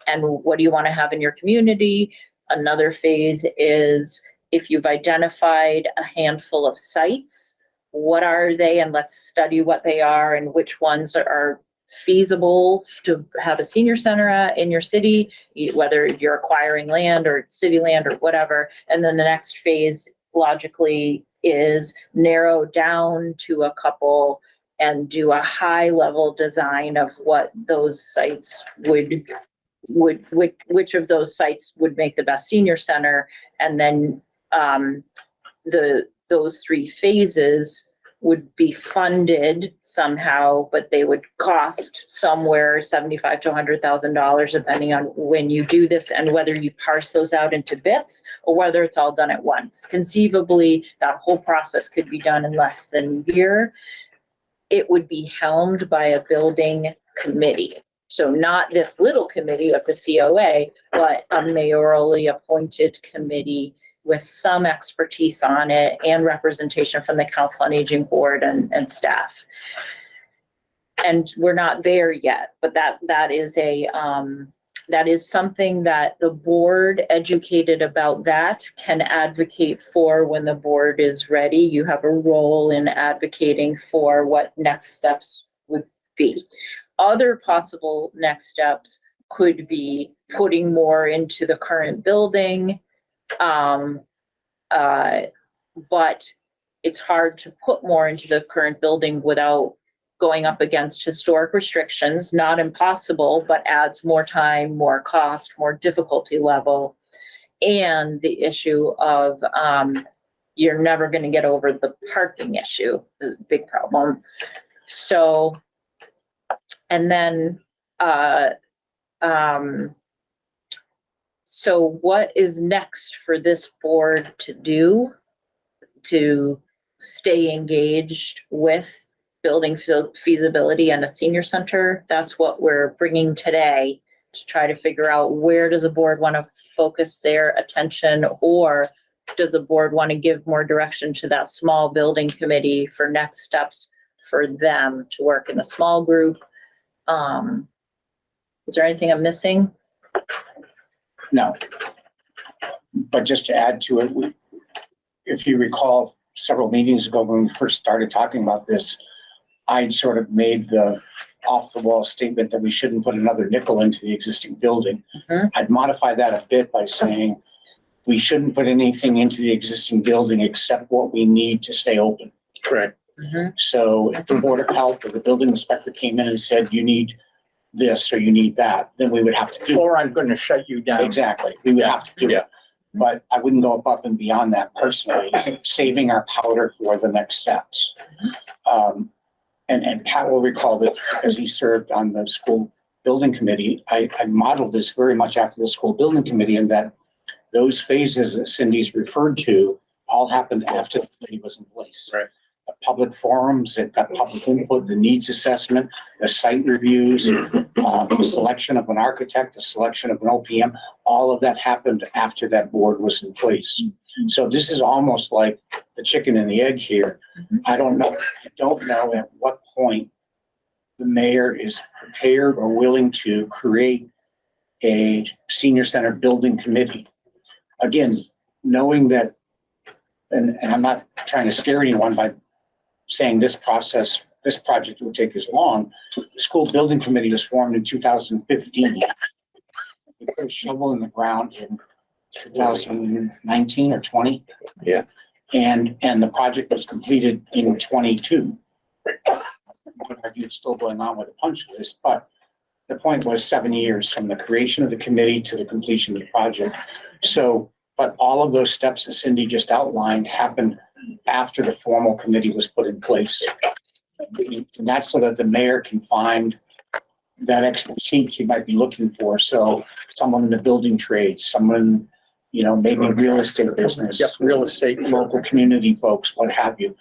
and what do you want to have in your community. Another phase is, if you've identified a handful of sites, what are they, and let's study what they are and which ones are feasible to have a senior center at in your city, whether you're acquiring land or city land or whatever. And then the next phase logically is narrow down to a couple and do a high level design of what those sites which of those sites would make the best senior center. And then those 3 phases would be funded somehow, but they would cost somewhere $75,000 to $100,000, depending on when you do this and whether you parse those out into bits or whether it's all done at once. Conceivably, that whole process could be done in less than a year. It would be helmed by a building committee. So not this little committee of the COA, but a mayorally appointed committee with some expertise on it and representation from the Council on Aging Board and staff. And we're not there yet, but that is something that the board, educated about that, can advocate for when the board is ready. You have a role in advocating for what next steps would be. Other possible next steps could be putting more into the current building, but it's hard to put more into the current building without going up against historic restrictions. Not impossible, but adds more time, more cost, more difficulty level. And the issue of you're never going to get over the parking issue, is a big problem. So, and then so what is next for this board to do to stay engaged with building feasibility and a senior center? That's what we're bringing today to try to figure out where does a board want to focus their attention, or does the board want to give more direction to that small building committee for next steps for them to work in a small group? Is there anything I'm missing? No. But just to add to it, if you recall several meetings ago when we first started talking about this, I'd sort of made the off the wall statement that we shouldn't put another nickel into the existing building. Mhm. I'd modify that a bit by saying we shouldn't put anything into the existing building except what we need to stay open. Correct. So if the Board of Health or the building inspector came in and said, you need this or you need that, then we would have to do it. Or I'm going to shut you down. Exactly. We would have to do Yeah. it. But I wouldn't go above and beyond that personally, saving our powder for the next steps. And Pat will recall this as he served on the school building committee. I modeled this very much after the school building committee, in that those phases that Cindy's referred to all happened after the committee was in place. Right. The public forums, it got public input, the needs assessment, the site reviews, the selection of an architect, the selection of an OPM, all of that happened after that board was in place. So this is almost like the chicken and the egg here. I don't know at what point the mayor is prepared or willing to create a senior center building committee. Again, knowing that, and I'm not trying to scare anyone by saying this project will take as long. The school building committee was formed in 2015. We put a shovel in the ground in 2019 or 20. Yeah. And the project was completed in 22. I would argue it's still going on with a punch list, but the point was 7 years from the creation of the committee to the completion of the project. So, but all of those steps that Cindy just outlined happened after the formal committee was put in place. And that's so that the mayor can find that expertise she might be looking for. So someone in the building trades, someone, maybe real estate business. Yep, real estate. Local community folks, what have you.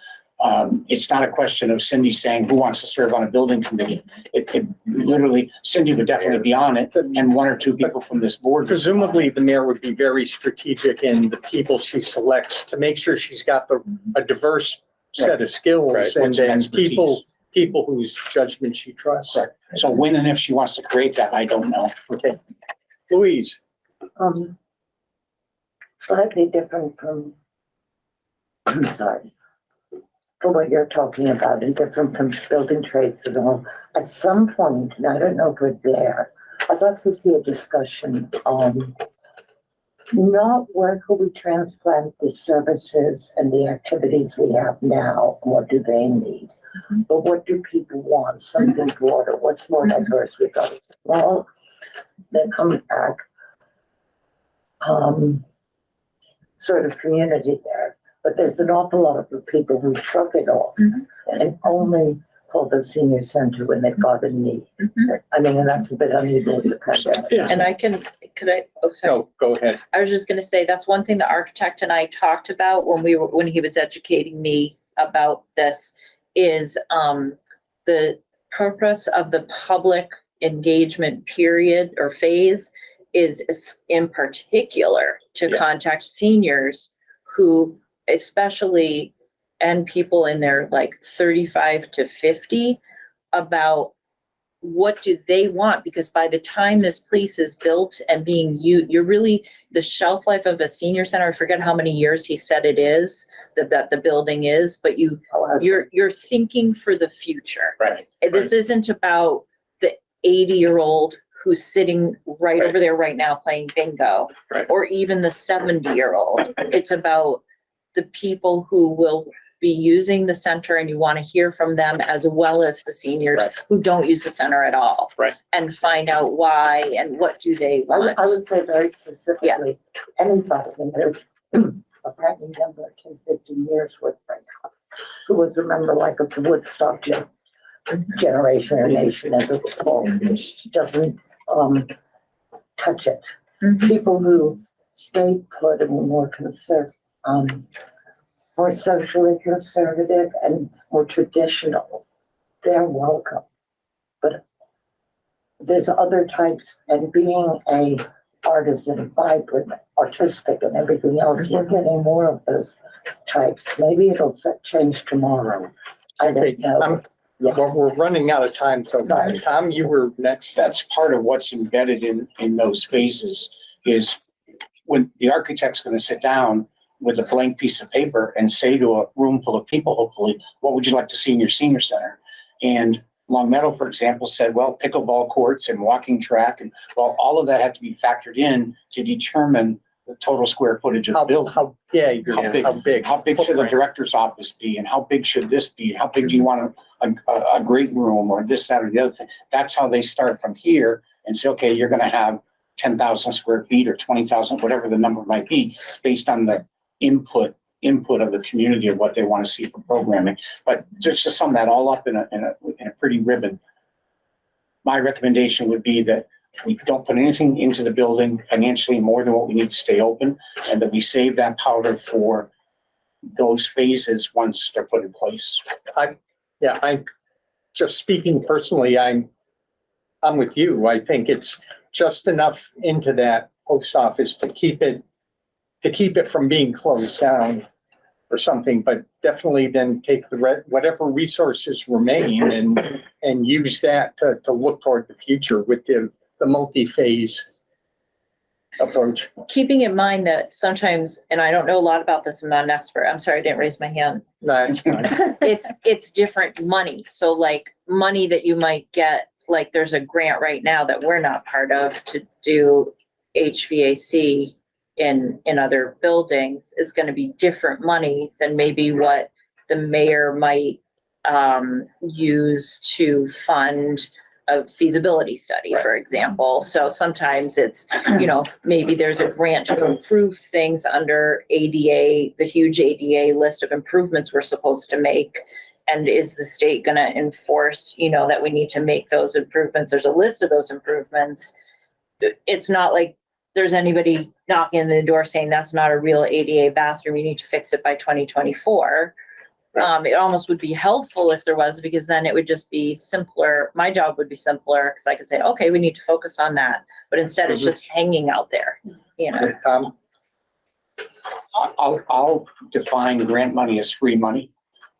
It's not a question of Cindy saying who wants to serve on a building committee. It literally, Cindy would definitely be on it, and one or two people from this board. Presumably, the mayor would be very strategic in the people she selects to make sure she's got a diverse set of skills, Right. and then Expertise. people whose judgment she trusts. Correct. So when and if she wants to create that, I don't know. Okay. Louise? Slightly different from, I'm sorry, from what you're talking about, and different from building trades and all. At some point, and I don't know if we're there, I'd like to see a discussion on not where could we transplant the services and the activities we have now, and what do they need? But what do people want? Something broader, what's more diverse? We've got a small, that comes back, sort of community there, but there's an awful lot of people who shrug it off and only call the senior center when they've got a need. I mean, and that's a bit unusual to cut down. And sorry. Go ahead. I was just gonna say, that's one thing the architect and I talked about when he was educating me about this, is the purpose of the public engagement period or phase is in particular to contact seniors who, especially, and people in their like 35 to 50, about what do they want? Because by the time this place is built and being used, you're really, the shelf life of a senior center, I forget how many years he said it is, that the building is, but you're thinking for the future. Right. This isn't about the 80-year-old who's sitting right over there right now playing bingo, Right. or even the 70-year-old. It's about the people who will be using the center, and you want to hear from them, as well as the seniors Right. who don't use the center at all. Right. And find out why and what do they want. I would say very specifically, anybody, and there's a family member of 10, 15 years with right now, who was a member like of the Woodstock generation or nation, as it was called, doesn't touch it. People who stayed put and were more more socially conservative and more traditional, they're welcome. But there's other types, and being a artisan, vibrant, artistic and everything else, we're getting more of those types. Maybe it'll change tomorrow. I Okay, don't know. well, we're running out of time, so Right. Tom, you were next. That's part of what's embedded in those phases is when the architect's gonna sit down with a blank piece of paper and say to a room full of people, hopefully, what would you like to see in your senior center? And Long Meadow, for example, said, well, pickleball courts and walking track, and well, all of that had to be factored in to determine the total square footage of the building. How big, How big- how big? How big should the footprint. director's office be, and how big should this be? How big do you want a great room, or this, that, or the other thing? That's how they start from here and say, okay, you're gonna have 10,000 square feet or 20,000, whatever the number might be, based on the input of the community of what they want to see for programming. But just to sum that all up in a pretty ribbon, my recommendation would be that we don't put anything into the building financially more than what we need to stay open, and that we save that powder for those phases once they're put in place. I'm just speaking personally, I'm with you. I think it's just enough into that post office to keep it from being closed down or something, but definitely then take whatever resources remain and use that to look toward the future with the multi-phase approach. Keeping in mind that sometimes, and I don't know a lot about this, I'm not an expert, I'm sorry, I didn't raise my hand. That's fine. It's different money. So like money that you might get, like there's a grant right now that we're not part of to do HVAC in other buildings is going to be different money than maybe what the mayor might use to fund a feasibility study, for example. So sometimes it's, maybe there's a grant to improve things under ADA, the huge ADA list of improvements we're supposed to make. And is the state going to enforce, that we need to make those improvements? There's a list of those improvements. It's not like there's anybody knocking on the door saying that's not a real ADA bathroom, you need to fix it by 2024. It almost would be helpful if there was, because then it would just be simpler. My job would be simpler because I could say, okay, we need to focus on that. But instead it's just hanging out there, Tom, I'll define grant money as free money.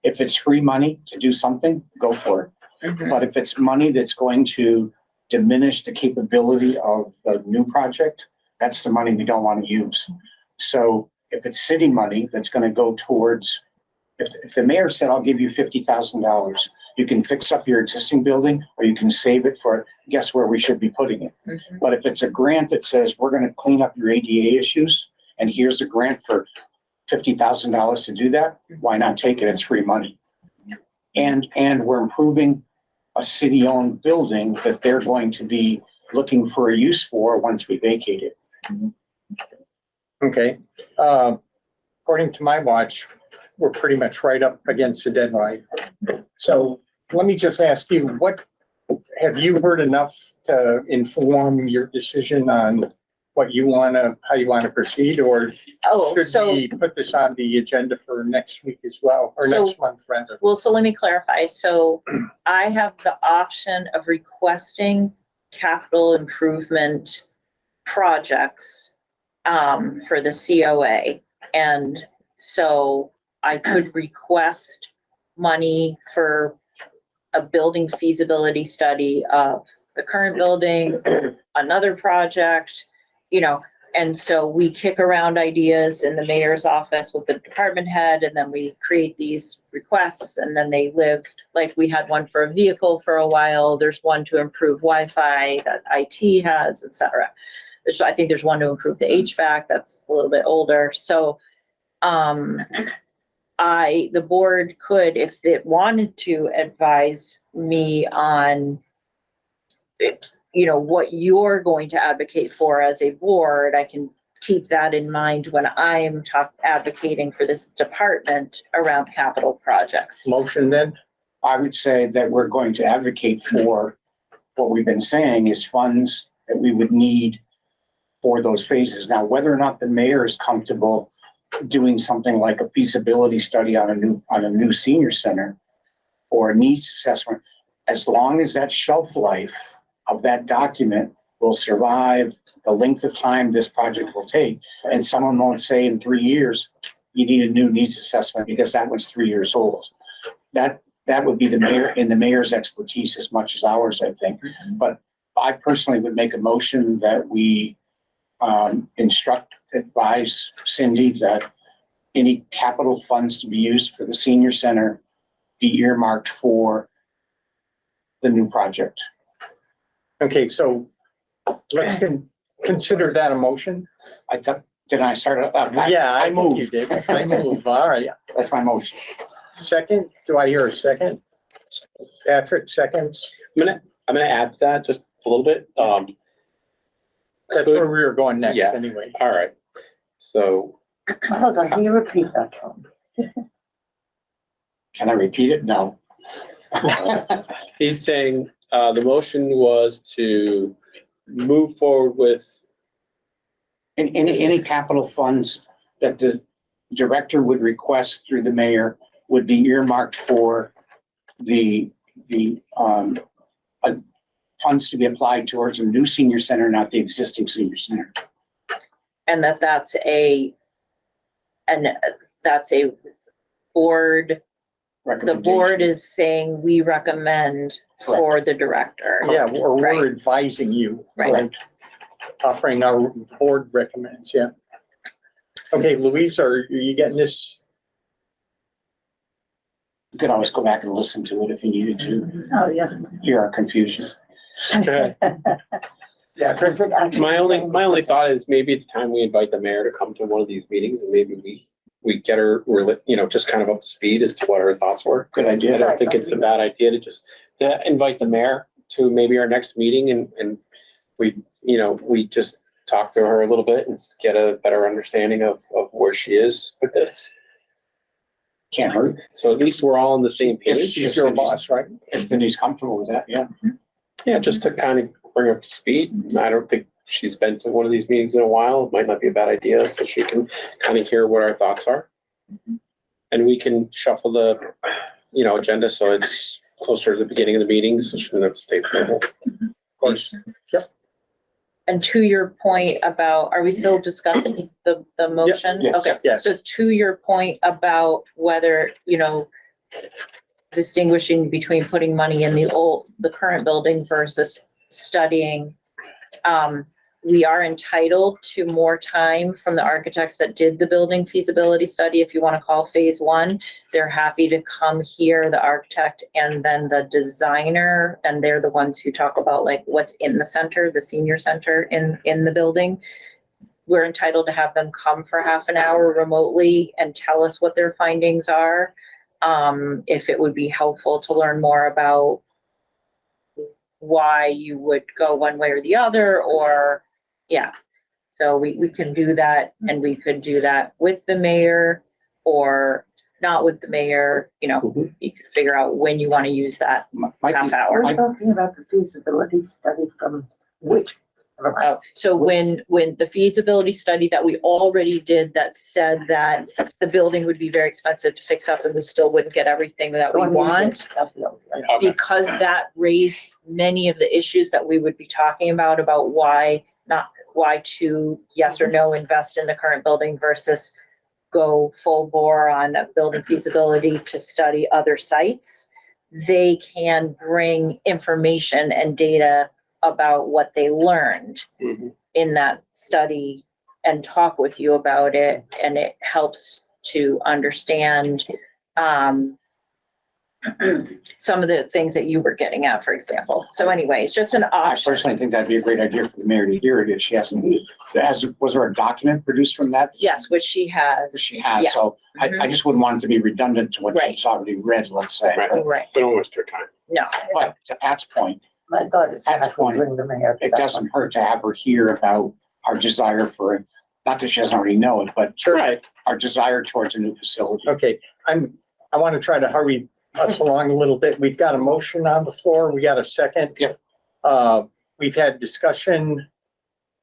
If it's free money to do something, go for it. Mhm. But if it's money that's going to diminish the capability of the new project, that's the money we don't want to use. So if it's city money that's going to go towards, if the mayor said, I'll give you $50,000, you can fix up your existing building or you can save it for, guess where we should be putting it. Mhm. But if it's a grant that says, we're going to clean up your ADA issues, and here's a grant for $50,000 to do that, why not take it? It's free money. And we're improving a city-owned building that they're going to be looking for a use for once we vacate it. okay. According to my watch, we're pretty much right up against the deadline. So let me just ask you, have you heard enough to inform your decision on how you want to proceed, or Oh, should so, we put this on the agenda for next week as well, or So- next month rather? well, so let me clarify. So I have the option of requesting capital improvement projects for the COA. And so I could request money for a building feasibility study of the current building, another project, and so we kick around ideas in the mayor's office with the department head, and then we create these requests, and then they live, like we had one for a vehicle for a while, there's one to improve Wi-Fi that IT has, et cetera. I think there's one to improve the HVAC that's a little bit older. So the board could, if it wanted to, advise me on what you're going to advocate for as a board. I can keep that in mind when I'm advocating for this department around capital projects. Motion then? I would say that we're going to advocate for what we've been saying is funds that we would need for those phases. Now, whether or not the mayor is comfortable doing something like a feasibility study on a new senior center or a needs assessment, as long as that shelf life of that document will survive the length of time this project will take. And someone won't say in 3 years, you need a new needs assessment because that was 3 years old. That would be the mayor and the mayor's expertise as much as ours, I think. But I personally would make a motion that we advise Cindy that any capital funds to be used for the senior center be earmarked for the new project. Okay, so let's consider that a motion. I thought, did I start? Yeah, I move. think you did. I move. All right. That's my motion. Second, do I hear a second? Patrick, seconds. I'm gonna add to that just a little bit. That's Could- where we were going next Yeah. anyway. All right. So Hold on, can you repeat that, Tom? Can I repeat it? No. he's saying, the motion was to move forward with, And any capital funds that the director would request through the mayor would be earmarked for the funds to be applied towards a new senior center, not the existing senior center. And that's a board, the board is saying we recommend for the director. Yeah, or we're Right. advising you. Right. Offering our board recommends, yeah. Okay, Louise, are you getting this? You could always go back and listen to it if you needed to Oh, yeah. hear our confusion. Yeah. Does it actually my say- only thought is maybe it's time we invite the mayor to come to one of these meetings and maybe we get her, just kind of up to speed as to what her thoughts were. Good I idea. don't think it's a bad idea to invite the mayor to maybe our next meeting and we just talk to her a little bit and get a better understanding of where she is with this. Can't hurt. So at least we're all on the same If page. she's your boss, right? If Cindy's comfortable with that, yeah. Yeah, just to kind of bring her up to speed. I don't think she's been to one of these meetings in a while. It might not be a bad idea, so she can kind of hear what our thoughts are. And we can shuffle the, agenda so it's closer to the beginning of the meeting, so she doesn't have to stay for the whole. Of course. Yep. And to your point about, are we still discussing the motion? Yes. Okay, Yes. so to your point about whether, distinguishing between putting money in the current building versus studying, we are entitled to more time from the architects that did the building feasibility study. If you want to call phase one, they're happy to come here, the architect and then the designer, and they're the ones who talk about like what's in the center, the senior center in the building. We're entitled to have them come for half an hour remotely and tell us what their findings are. If it would be helpful to learn more about why you would go one way or the other, or, yeah. So we can do that, and we could do that with the mayor or not with the mayor, you could figure out when you want to use that Might half be- hour. We're talking about the feasibility study from which? So when the feasibility study that we already did that said that the building would be very expensive to fix up and we still wouldn't get everything that we want, because that raised many of the issues that we would be talking about why to yes or no invest in the current building versus go full bore on a building feasibility to study other sites. They can bring information and data about what they learned in that study and talk with you about it, and it helps to understand some of the things that you were getting at, for example. So anyway, it's just an I option. personally think that'd be a great idea for the mayor to hear it if she hasn't. Was there a document produced from that? Yes, which she has. She has, Yeah. so I just wouldn't want it to be redundant to what Right. she's already read, let's say. Right. Right, We don't waste her time. no, But to Pat's point, I thought it's. That's funny. Bring the mayor to it that doesn't hurt to have her hear about our desire for, not that she doesn't already know it, but Right. our desire towards a new facility. Okay, I want to try to hurry us along a little bit. We've got a motion on the floor. We got a second. Yep. We've had discussion.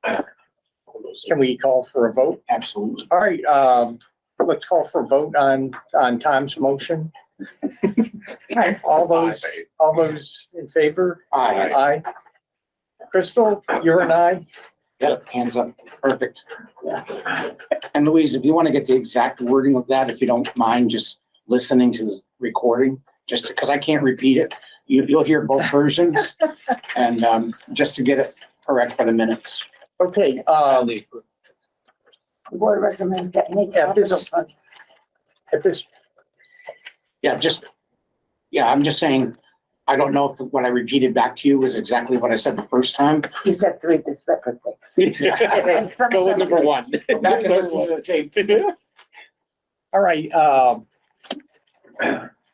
Can we call for a vote? Absolutely. All right, let's call for a vote on Tom's motion. All those in favor? Aye. Aye. Crystal, you're an aye? Yeah, hands up. Perfect. And Louise, if you want to get the exact wording of that, if you don't mind just listening to the recording, just because I can't repeat it, you'll hear both versions. And just to get it correct for the minutes. Okay, The board recommends that any Yeah, this- capital funds. at this, I'm just saying, I don't know if what I repeated back to you was exactly what I said the first time. You said three separate things. And some Go with of them- number one. Go back and listen to the tape. all right,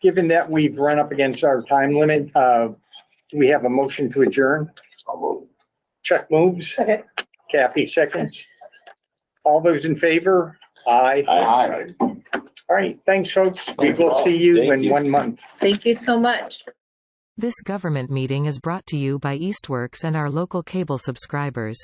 given that we've run up against our time limit, do we have a motion to adjourn? Chuck moves. Okay. Kathy seconds. All those in favor? Aye. Aye. All right, thanks, folks. We will see you Thank in you. 1 month. Thank you so much. This government meeting is brought to you by Eastworks and our local cable subscribers.